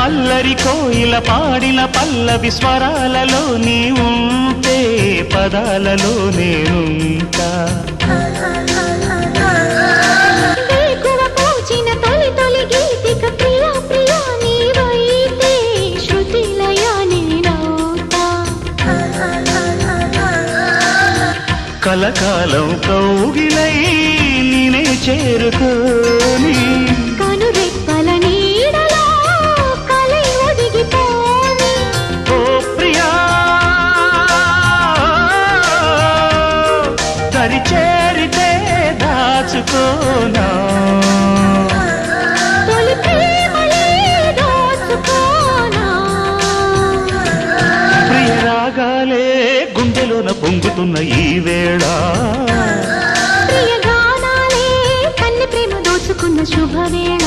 అల్లరి కోయిల పాడిన పల్లవి స్వరాలలో నీ ఉంటే పదాలలో నేనుంటా కలకాలం కౌగిలై నేనే చేరుకోని కనురెప్పల నీడలో కలై ఒదిగిపోని ఓ ప్రియా దరి చేరితే దాచుకోనా తొలి ప్రేమలే దోచుకోనా ప్రియ రాగాలే గుండెలోన పొంగుతున్న ఈ వేళ ప్రియ గానాలే కన్నె ప్రేమ దోచుకున్న శుభవేళ